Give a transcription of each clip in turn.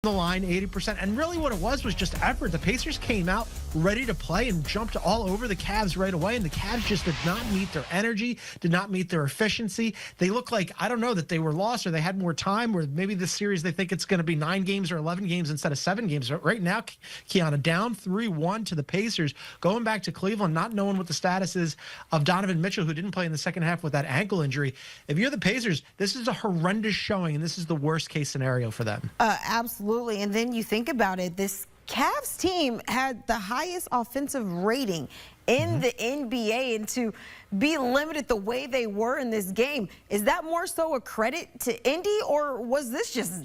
the line 80%, and really what it was just effort. The Pacers came out ready to play and jumped all over the Cavs right away, and the Cavs just did not meet their energy, did not meet their efficiency. They look like, I don't know, that they were lost or they had more time, or maybe this series they think it's going to be 9 games or 11 games instead of 7 games. But right now, Kiana, down 3-1 to the Pacers, going back to Cleveland, not knowing what the status is of Donovan Mitchell, who didn't play in the second half with that ankle injury. If you're the Pacers, this is a horrendous showing, and this is the worst case scenario for them. Absolutely. And then you think about it, this Cavs team had the highest offensive rating in the NBA, and to be limited the way they were in this game, is that more so a credit to Indy, or was this just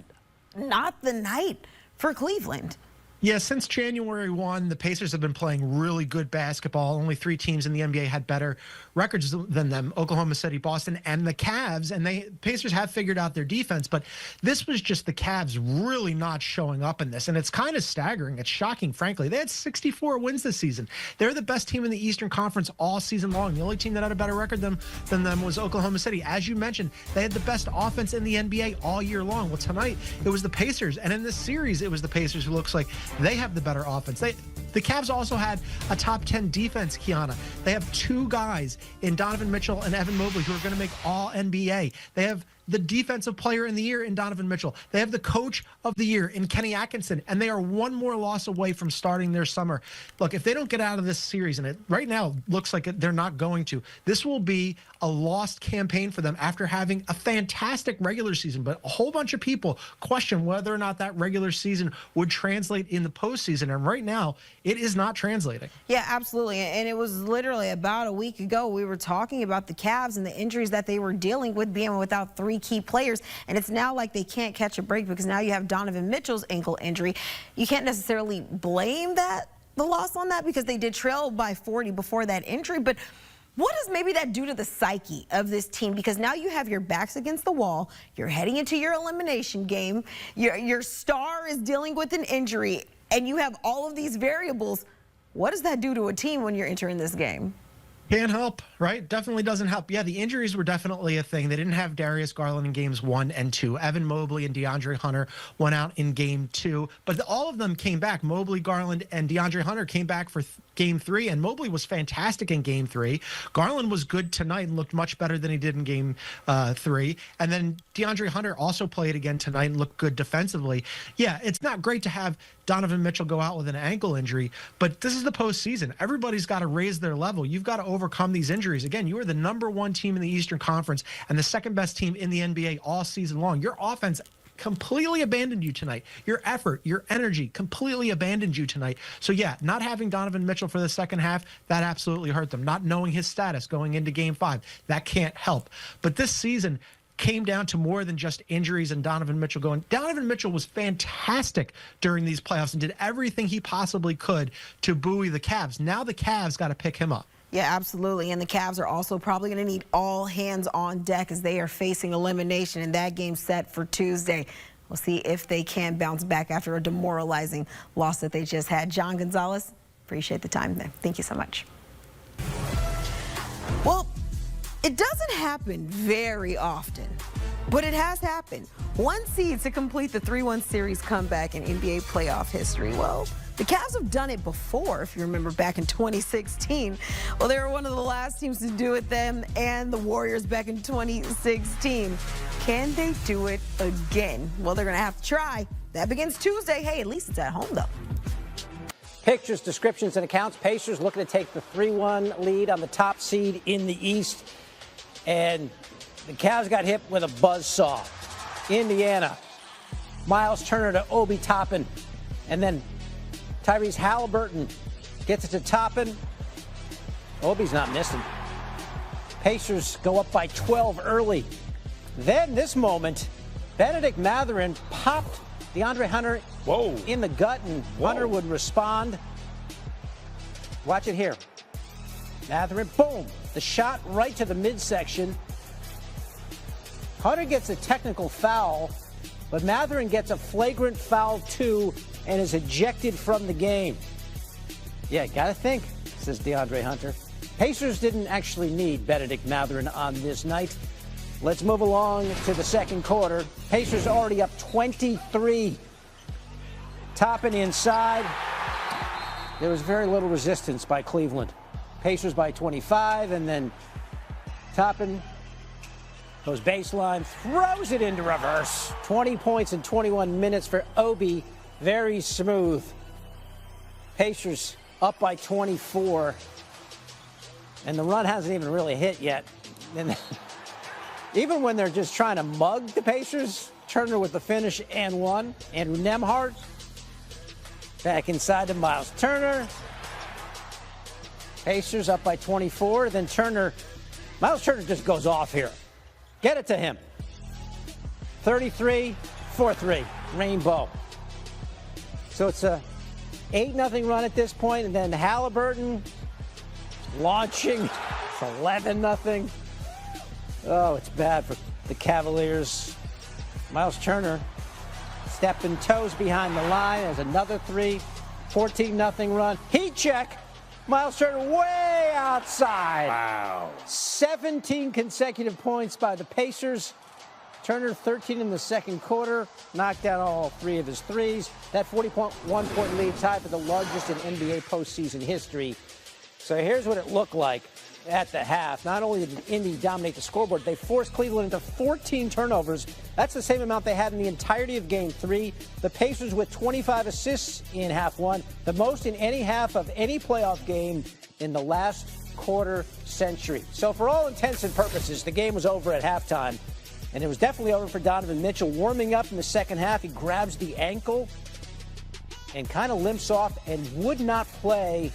not the night for Cleveland? Yeah, since January 1, the Pacers have been playing really good basketball. Only 3 teams in the NBA had better records than them: Oklahoma City, Boston, and the Cavs. And Pacers have figured out their defense, but this was just the Cavs really not showing up in this. And it's kind of staggering. It's shocking, frankly. They had 64 wins this season. They're the best team in the Eastern Conference all season long. The only team that had a better record than them was Oklahoma City. As you mentioned, they had the best offense in the NBA all year long. Well, tonight, it was the Pacers. And in this series, it was the Pacers who looks like they have the better offense. The Cavs also had a top 10 defense, Kiana. They have 2 guys in Donovan Mitchell and Evan Mobley who are going to make all NBA. They have the defensive player in the year in Donovan Mitchell. They have the coach of the year in Kenny Atkinson, and they are 1 more loss away from starting their summer. Look, if they don't get out of this series, and it right now looks like they're not going to, this will be a lost campaign for them after having a fantastic regular season. But a whole bunch of people question whether or not that regular season would translate in the postseason, and right now it is not translating. Yeah, absolutely. And it was literally about a week ago we were talking about the Cavs and the injuries that they were dealing with, being without 3 key players, and it's now like they can't catch a break because now you have Donovan Mitchell's ankle injury. You can't necessarily blame the loss on that, because they did trail by 40 before that injury, but what does maybe that do to the psyche of this team? Because now you have your backs against the wall, you're heading into your elimination game, your star is dealing with an injury, and you have all of these variables. What does that do to a team when you're entering this game? Can't help, right? Definitely doesn't help. Yeah, the injuries were definitely a thing. They didn't have Darius Garland in games 1 and 2. Evan Mobley and DeAndre Hunter went out in game 2, but all of them came back. Mobley, Garland, and DeAndre Hunter came back for game 3, and Mobley was fantastic in game 3. Garland was good tonight and looked much better than he did in game 3. And then DeAndre Hunter also played again tonight and looked good defensively. Yeah, it's not great to have Donovan Mitchell go out with an ankle injury, but this is the postseason. Everybody's got to raise their level. You've got to overcome these injuries. Again, you are the #1 team in the Eastern Conference and the 2nd best team in the NBA all season long. Your offense completely abandoned you tonight. Your effort, your energy completely abandoned you tonight. So yeah, not having Donovan Mitchell for the second half, that absolutely hurt them. Not knowing his status going into game 5, that can't help. But this season came down to more than just injuries and Donovan Mitchell going. Donovan Mitchell was fantastic during these playoffs and did everything he possibly could to buoy the Cavs. Now the Cavs got to pick him up. Yeah, absolutely. And the Cavs are also probably going to need all hands on deck as they are facing elimination in that game set for Tuesday. We'll see if they can bounce back after a demoralizing loss that they just had. John Gonzalez, appreciate the time there. Thank you so much. Well, it doesn't happen very often, but it has happened. 1 seed to complete the 3-1 series comeback in NBA playoff history. Well, the Cavs have done it before, if you remember back in 2016. Well, they were one of the last teams to do it, them and the Warriors back in 2016. Can they do it again? Well, they're going to have to try. That begins Tuesday. Hey, at least it's at home, though. Pictures, descriptions, and accounts. Pacers looking to take the 3-1 lead on the top seed in the East. And the Cavs got hit with a buzzsaw. Indiana. Miles Turner to Obi Toppin. And then Tyrese Halliburton gets it to Toppin. Obi's not missing. Pacers go up by 12 early. Then this moment, Bennedict Mathurin popped DeAndre Hunter in the gut, and Hunter would respond. Watch it here. Mathurin, boom. The shot right to the midsection. Hunter gets a technical foul, but Mathurin gets a flagrant foul too and is ejected from the game. Yeah, gotta think, says DeAndre Hunter. Pacers didn't actually need Bennedict Mathurin on this night. Let's move along to the second quarter. Pacers already up 23. Toppin inside. There was very little resistance by Cleveland. Pacers by 25, and then Toppin goes baseline, throws it into reverse. 20 points in 21 minutes for Obi. Very smooth. Pacers up by 24. And the run hasn't even really hit yet. And even when they're just trying to mug the Pacers, Turner with the finish and one. Andrew Nembhard back inside to Miles Turner. Pacers up by 24. Then Miles Turner just goes off here. Get it to him. 33, 4-3, rainbow. So it's a 8-0 run at this point, and then Halliburton launching. It's 11-0. Oh, it's bad for the Cavaliers. Miles Turner stepping toes behind the line as another three. 14-0 run. Heat check. Miles Turner way outside. Wow. 17 consecutive points by the Pacers. Turner 13 in the second quarter, knocked down all three of his threes. That 40.1-point lead tied for the largest in NBA postseason history. So here's what it looked like at the half. Not only did Indy dominate the scoreboard, they forced Cleveland into 14 turnovers. That's the same amount they had in the entirety of Game 3. The Pacers with 25 assists in half one, the most in any half of any playoff game in the last quarter century. So for all intents and purposes, the game was over at halftime. And it was definitely over for Donovan Mitchell. Warming up in the second half, he grabs the ankle and kind of limps off and would not play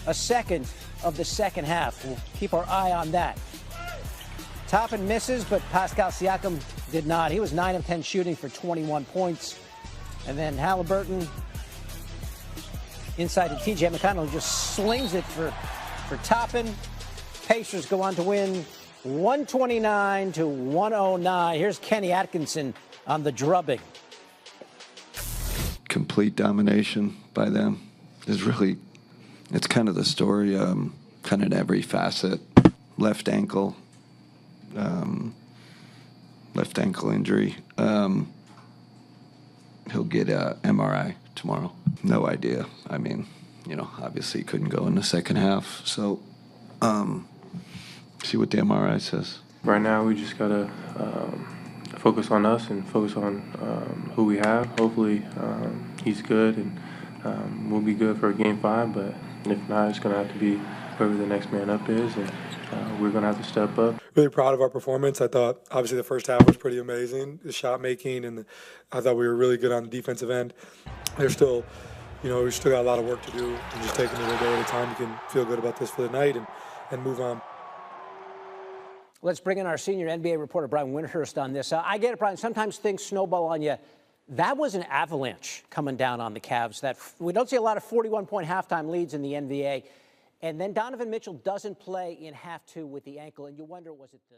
a second of the second half. We'll keep our eye on that. Toppin misses, but Pascal Siakam did not. He was 9 of 10 shooting for 21 points. And then Halliburton inside to TJ McConnell just slings it for Toppin. Pacers go on to win 129-109. Here's Kenny Atkinson on the drubbing. Complete domination by them is really, it's kind of the story, kind of every facet. Left ankle injury. He'll get a MRI tomorrow. No idea. I mean, obviously he couldn't go in the second half. So, see what the MRI says. Right now, we just gotta focus on us and focus on who we have. Hopefully, he's good and we'll be good for Game 5. But if not, it's gonna have to be whoever the next man up is, and we're gonna have to step up. Really proud of our performance. I thought obviously the first half was pretty amazing, the shot making, and I thought we were really good on the defensive end. There's still, we still got a lot of work to do, and just taking it a day at a time, you can feel good about this for the night and move on. Let's bring in our senior NBA reporter, Brian Windhorst, on this. I get it, Brian. Sometimes things snowball on you. That was an avalanche coming down on the Cavs. That we don't see a lot of 41-point halftime leads in the NBA. And then Donovan Mitchell doesn't play in half two with the ankle, and you wonder, was it the